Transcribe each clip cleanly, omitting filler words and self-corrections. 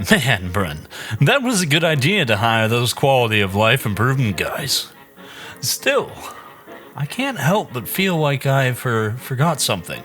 Man, Bren, that was a good idea to hire those quality of life improvement guys. Still, I can't help but feel like I forgot something.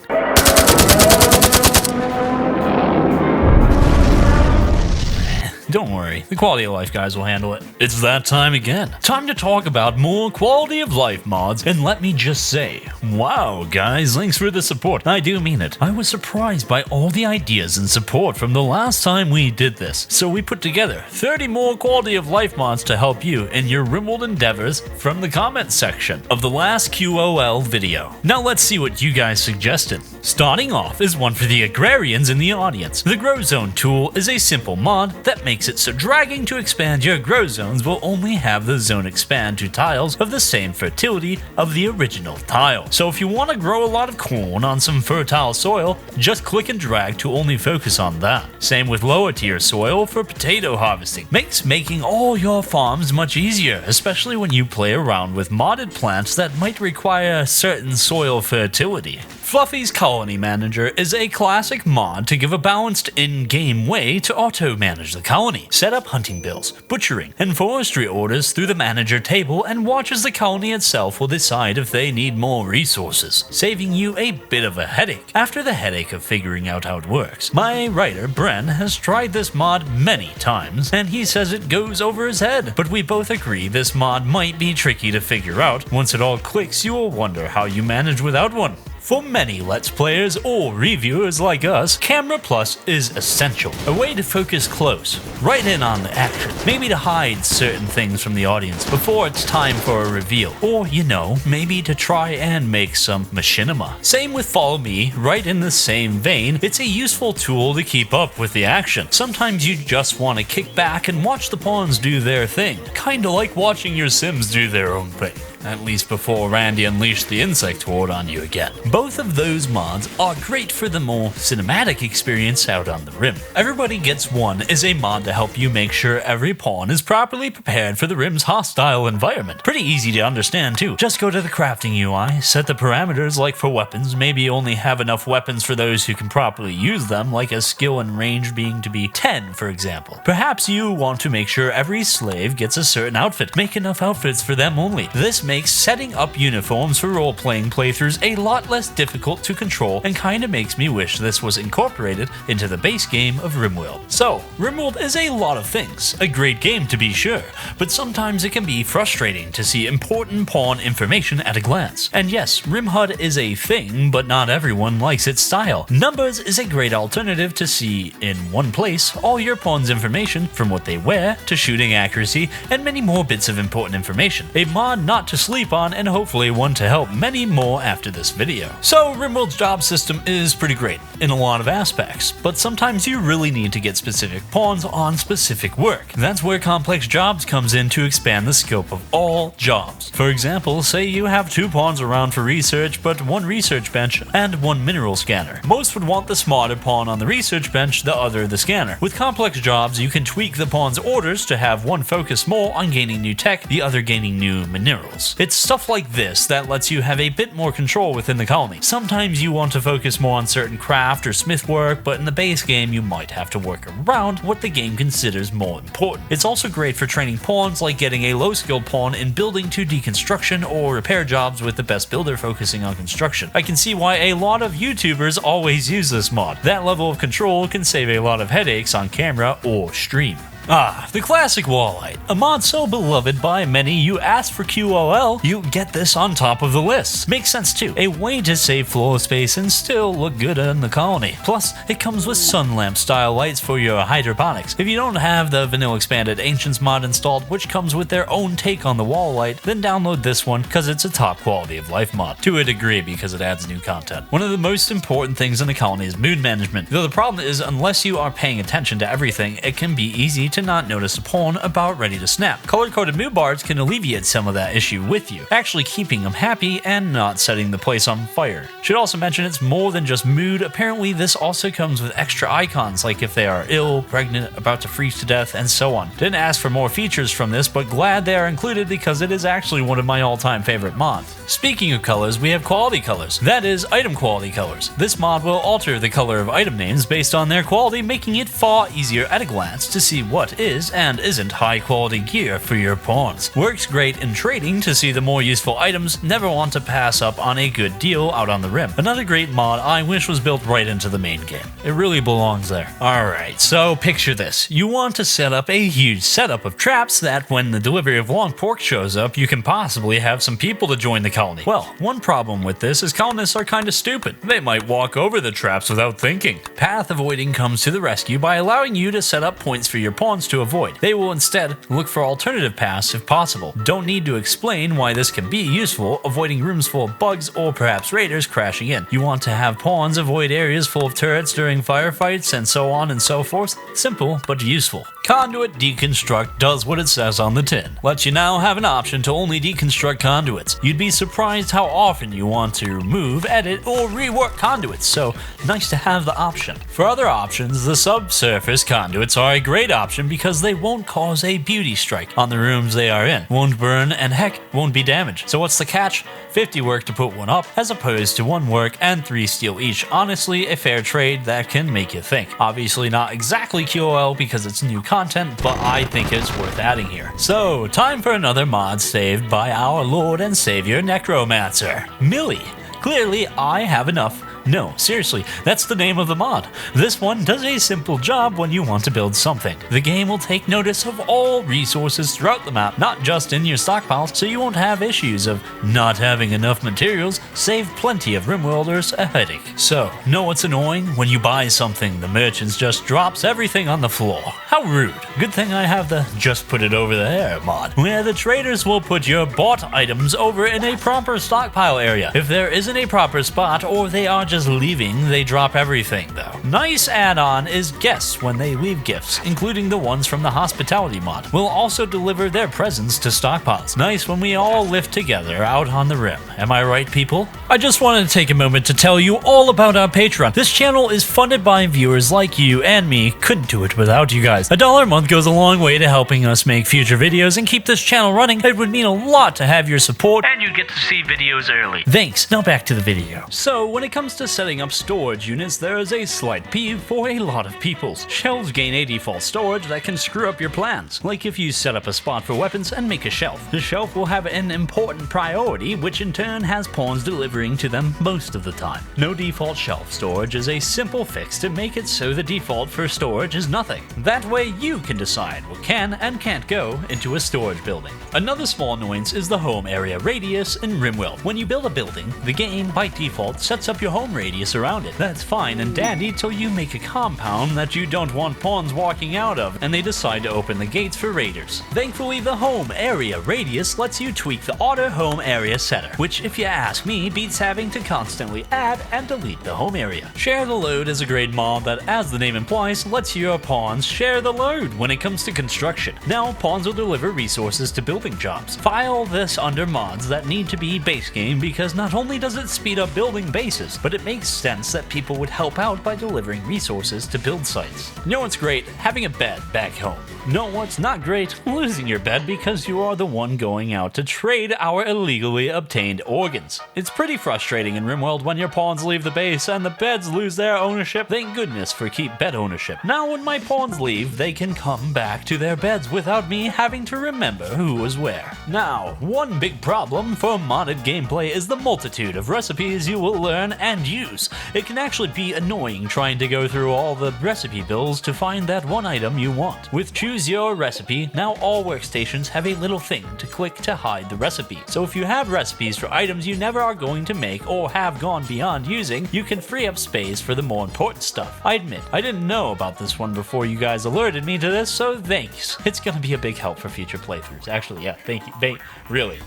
Don't worry, the quality of life guys will handle it. It's that time again. Time to talk about more quality of life mods, and let me just say, wow guys, thanks for the support. I do mean it. I was surprised by all the ideas and support from the last time we did this, so we put together 30 more quality of life mods to help you in your Rimworld endeavors from the comments section of the last QOL video. Now let's see what you guys suggested. Starting off is one for the agrarians in the audience. The Grow Zone tool is a simple mod that makes it so dragging to expand your grow zones will only have the zone expand to tiles of the same fertility of the original tile. So if you want to grow a lot of corn on some fertile soil, just click and drag to only focus on that. Same with lower tier soil for potato harvesting. Makes making all your farms much easier, especially when you play around with modded plants that might require certain soil fertility. Fluffy's Colony Manager is a classic mod to give a balanced in-game way to auto-manage the colony. Set up hunting bills, butchering, and forestry orders through the manager table and watch as the colony itself will decide if they need more resources, saving you a bit of a headache. After the headache of figuring out how it works, my writer Bren has tried this mod many times, and he says it goes over his head, but we both agree this mod might be tricky to figure out. Once it all clicks, you will wonder how you manage without one. For many Let's Players or reviewers like us, Camera Plus is essential. A way to focus close, right in on the action. Maybe to hide certain things from the audience before it's time for a reveal. Or, you know, maybe to try and make some machinima. Same with Follow Me, right in the same vein. It's a useful tool to keep up with the action. Sometimes you just want to kick back and watch the pawns do their thing. Kinda like watching your Sims do their own thing. At least before Randy unleashed the insect horde on you again. Both of those mods are great for the more cinematic experience out on the Rim. Everybody Gets One is a mod to help you make sure every pawn is properly prepared for the Rim's hostile environment. Pretty easy to understand too. Just go to the crafting UI, set the parameters like for weapons, maybe only have enough weapons for those who can properly use them, like a skill and range being to be 10 for example. Perhaps you want to make sure every slave gets a certain outfit. Make enough outfits for them only. This makes setting up uniforms for role-playing playthroughs a lot less difficult to control and kinda makes me wish this was incorporated into the base game of Rimworld. So, Rimworld is a lot of things. A great game to be sure, but sometimes it can be frustrating to see important pawn information at a glance. And yes, RimHUD is a thing, but not everyone likes its style. Numbers is a great alternative to see in one place all your pawn's information from what they wear to shooting accuracy and many more bits of important information. A mod not to sleep on, and hopefully one to help many more after this video. So Rimworld's job system is pretty great in a lot of aspects, but sometimes you really need to get specific pawns on specific work. That's where complex jobs comes in to expand the scope of all jobs. For example, say you have 2 pawns around for research, but 1 research bench and 1 mineral scanner. Most would want the smarter pawn on the research bench, the other the scanner. With complex jobs, you can tweak the pawn's orders to have one focus more on gaining new tech, the other gaining new minerals. It's stuff like this that lets you have a bit more control within the colony. Sometimes you want to focus more on certain craft or smith work, but in the base game you might have to work around what the game considers more important. It's also great for training pawns, like getting a low skilled pawn in building to deconstruction or repair jobs with the best builder focusing on construction. I can see why a lot of YouTubers always use this mod. That level of control can save a lot of headaches on camera or stream. Ah, the classic walleye. A mod so beloved by many you ask for QOL, you get this on top of the list. Makes sense too. A way to save floor space and still look good in the colony. Plus, it comes with sun lamp style lights for your hydroponics. If you don't have the Vanilla Expanded Ancients mod installed, which comes with their own take on the wall light, then download this one because it's a top quality of life mod. To a degree because it adds new content. One of the most important things in the colony is mood management. Though the problem is, unless you are paying attention to everything, it can be easy to not notice a pawn about ready to snap. Color-coded Noobert can alleviate some of that issue with you, actually keeping them happy and not setting the place on fire. Should also mention it's more than just mood. Apparently this also comes with extra icons like if they are ill, pregnant, about to freeze to death, and so on. Didn't ask for more features from this, but glad they are included because it is actually one of my all-time favorite mods. Speaking of colors, we have quality colors. That is, item quality colors. This mod will alter the color of item names based on their quality, making it far easier at a glance to see what is and isn't high quality gear for your pawns. Works great in trading to see the more useful items, never want to pass up on a good deal out on the rim. Another great mod I wish was built right into the main game. It really belongs there. Alright, so picture this. You want to set up a huge setup of traps that when the delivery of long pork shows up, you can possibly have some people to join the colony. Well, one problem with this is colonists are kinda stupid. They might walk over the traps without thinking. Path avoiding comes to the rescue by allowing you to set up points for your pawns to avoid. They will instead look for alternative paths if possible. Don't need to explain why this can be useful, avoiding rooms full of bugs or perhaps raiders crashing in. You want to have pawns avoid areas full of turrets during firefights and so on and so forth. Simple but useful. Conduit Deconstruct does what it says on the tin. Lets you now have an option to only deconstruct conduits. You'd be surprised how often you want to remove, edit, or rework conduits, so nice to have the option. For other options, the subsurface conduits are a great option because they won't cause a beauty strike on the rooms they are in, won't burn, and heck, won't be damaged. So what's the catch? 50 work to put one up, as opposed to 1 work and 3 steel each. Honestly, a fair trade that can make you think. Obviously not exactly QOL because it's new content, but I think it's worth adding here. So, time for another mod saved by our Lord and Savior Necromancer, Millie. Clearly, I have enough. No, seriously, that's the name of the mod. This one does a simple job when you want to build something. The game will take notice of all resources throughout the map, not just in your stockpiles, so you won't have issues of not having enough materials. Save plenty of Rimworlders a headache. So, know what's annoying? When you buy something, the merchant just drops everything on the floor. How rude. Good thing I have the just put it over there mod, where the traders will put your bought items over in a proper stockpile area. If there isn't a proper spot or they are just leaving, they drop everything though. Nice add-on is guests when they leave gifts, including the ones from the hospitality mod. Will also deliver their presents to stockpiles. Nice when we all live together out on the rim. Am I right, people? I just wanted to take a moment to tell you all about our Patreon. This channel is funded by viewers like you and me. Couldn't do it without you guys. $1 a month goes a long way to helping us make future videos and keep this channel running. It would mean a lot to have your support, and you get to see videos early. Thanks. Now back to the video. So when it comes to setting up storage units, there is a slight peeve for a lot of people. Shelves gain a default storage that can screw up your plans. Like if you set up a spot for weapons and make a shelf. The shelf will have an important priority, which in turn has pawns delivering to them most of the time. No default shelf storage is a simple fix to make it so the default for storage is nothing. That way you can decide what can and can't go into a storage building. Another small annoyance is the home area radius in Rimworld. When you build a building, the game by default sets up your home radius around it. That's fine and dandy till you make a compound that you don't want pawns walking out of, and they decide to open the gates for raiders. Thankfully, the home area radius lets you tweak the auto home area setter, which if you ask me, beats having to constantly add and delete the home area. Share the load is a great mod that, as the name implies, lets your pawns share the load when it comes to construction. Now, pawns will deliver resources to building jobs. File this under mods that need to be base game because not only does it speed up building bases, but it makes sense that people would help out by delivering resources to build sites. You know what's great? Having a bed back home. Know what's not great? Losing your bed because you are the one going out to trade our illegally obtained organs. It's pretty frustrating in Rimworld when your pawns leave the base and the beds lose their ownership. Thank goodness for keep bed ownership. Now when my pawns leave, they can come back to their beds without me having to remember who was where. Now, one big problem for modded gameplay is the multitude of recipes you will learn and use. It can actually be annoying trying to go through all the recipe bills to find that one item you want. With Choose Your Recipe, now all workstations have a little thing to click to hide the recipe. So if you have recipes for items you never are going to make or have gone beyond using, you can free up space for the more important stuff. I admit, I didn't know about this one before you guys alerted me to this, so thanks. It's gonna be a big help for future playthroughs. Actually, yeah, thank you. Really.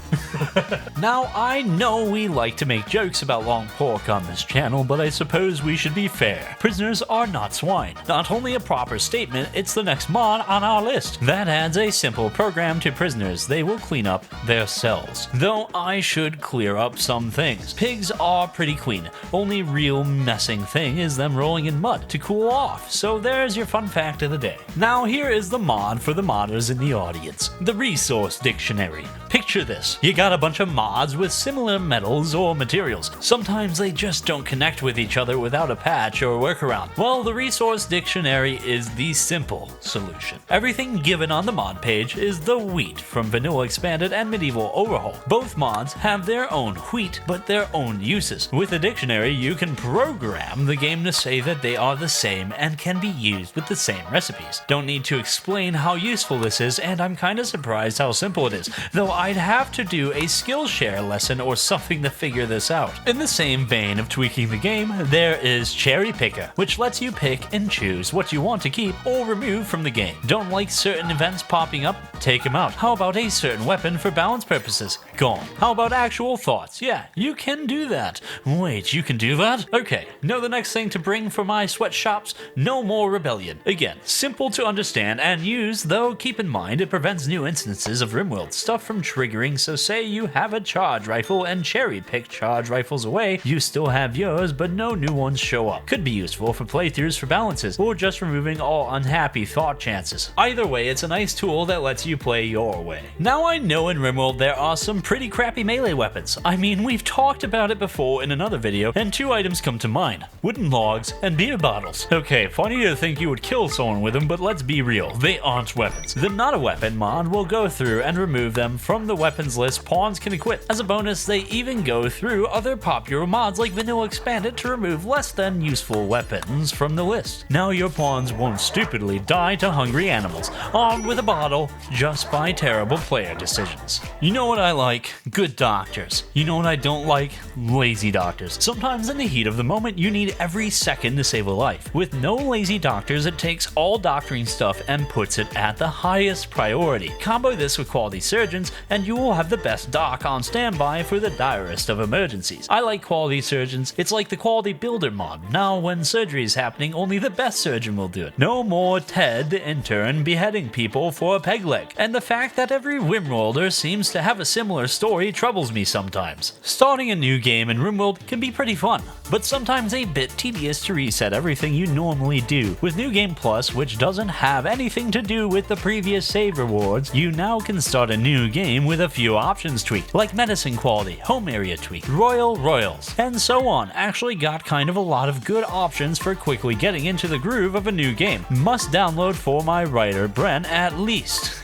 Now, I know we like to make jokes about long pork on this channel, but I suppose we should be fair. Prisoners are not swine. Not only a proper statement, it's the next mod on our our list. That adds a simple program to prisoners. They will clean up their cells. Though I should clear up some things. Pigs are pretty clean. Only real messing thing is them rolling in mud to cool off. So there's your fun fact of the day. Now here is the mod for the modders in the audience. The resource dictionary. Picture this. You got a bunch of mods with similar metals or materials. Sometimes they just don't connect with each other without a patch or workaround. Well, the resource dictionary is the simple solution. Everything given on the mod page is the wheat from Vanilla Expanded and Medieval Overhaul. Both mods have their own wheat, but their own uses. With the dictionary, you can program the game to say that they are the same and can be used with the same recipes. Don't need to explain how useful this is, and I'm kinda surprised how simple it is, though I'd have to do a Skillshare lesson or something to figure this out. In the same vein of tweaking the game, there is Cherry Picker, which lets you pick and choose what you want to keep or remove from the game. Don't like certain events popping up? Take them out. How about a certain weapon for balance purposes? Gone. How about actual thoughts? Yeah, you can do that. Wait, you can do that? Okay, know the next thing to bring for my sweatshops? No more rebellion. Again, simple to understand and use, though keep in mind it prevents new instances of RimWorld stuff from triggering, so say you have a charge rifle and cherry pick charge rifles away, you still have yours but no new ones show up. Could be useful for playthroughs for balances, or just removing all unhappy thought chances. Either way, it's a nice tool that lets you play your way. Now I know in RimWorld there are some pretty crappy melee weapons. I mean, we've talked about it before in another video, and two items come to mind: wooden logs and beer bottles. Okay, funny to think you would kill someone with them, but let's be real, they aren't weapons. The Not a Weapon mod will go through and remove them from the weapons list pawns can equip. As a bonus, they even go through other popular mods like Vanilla Expanded to remove less than useful weapons from the list. Now your pawns won't stupidly die to hungry animals, armed with a bottle, just by terrible player decisions. You know what I like? Good doctors. You know what I don't like? Lazy doctors. Sometimes in the heat of the moment, you need every second to save a life. With no lazy doctors, it takes all doctoring stuff and puts it at the highest priority. Combo this with quality surgeons, and you will have the best doc on standby for the direst of emergencies. I like quality surgeons. It's like the quality builder mod. Now when surgery is happening, only the best surgeon will do it. No more Ted the intern beheading people for a peg leg. And the fact that every RimWorlder seems to have a similar story troubles me sometimes. Starting a new game in RimWorld can be pretty fun, but sometimes a bit tedious to reset everything you normally do. With New Game Plus, which doesn't have anything to do with the previous save rewards, you now can start a new game with a few options tweaked, like medicine quality, home area tweak, royals, and so on. Actually got kind of a lot of good options for quickly getting into the groove of a new game. Must download for my writer Bren at least.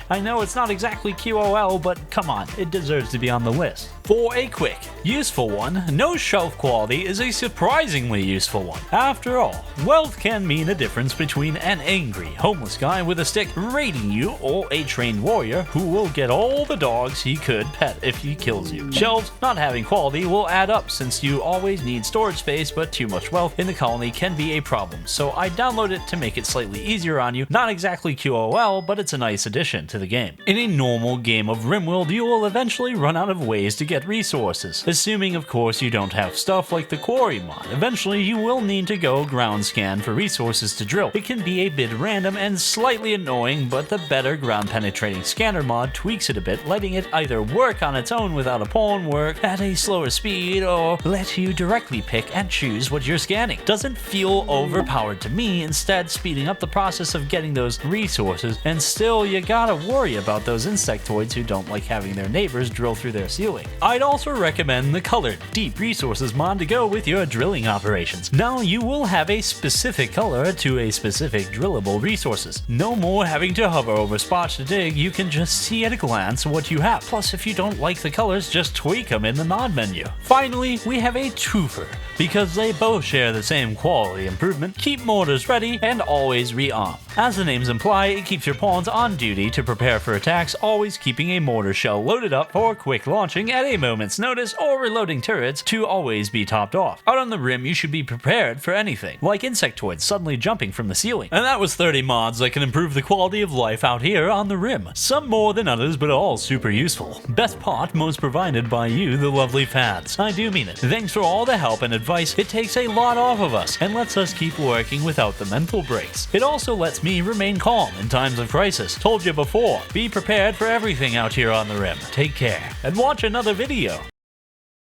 I know it's not exactly QOL, but come on, it deserves to be on the list. For a quick, useful one, no shelf quality is a surprisingly useful one. After all, wealth can mean a difference between an angry, homeless guy with a stick raiding you or a trained warrior who will get all the dogs he could pet if he kills you. Shelves not having quality will add up since you always need storage space, but too much wealth in the colony can be a problem, so I download it to make it slightly easier on you. Not exactly QOL, but it's a nice addition to the game. In a normal game of RimWorld, you will eventually run out of ways to get resources, assuming of course you don't have stuff like the quarry mod. Eventually you will need to go ground scan for resources to drill. It can be a bit random and slightly annoying, but the better ground penetrating scanner mod tweaks it a bit, letting it either work on its own without a pawn, work at a slower speed, or let you directly pick and choose what you're scanning. Doesn't feel overpowered to me, instead speeding up the process of getting those resources, and still you gotta worry about those insectoids who don't like having their neighbors drill through their ceiling. I'd also recommend the colored deep resources mod to go with your drilling operations. Now you will have a specific color to a specific drillable resources. No more having to hover over spots to dig, you can just see at a glance what you have. Plus, if you don't like the colors, just tweak them in the mod menu. Finally, we have a twofer, because they both share the same quality improvement. Keep mortars ready and always rearm. As the names imply, it keeps your pawns on duty to prepare for attacks, always keeping a mortar shell loaded up for quick launching at a moment's notice, or reloading turrets to always be topped off. Out on the rim, you should be prepared for anything, like insectoids suddenly jumping from the ceiling. And that was 30 mods that can improve the quality of life out here on the rim. Some more than others, but all super useful. Best part, most provided by you, the lovely fans. I do mean it. Thanks for all the help and advice advice, it takes a lot off of us and lets us keep working without the mental breaks. It also lets me remain calm in times of crisis. Told you before, be prepared for everything out here on the rim. Take care, and watch another video.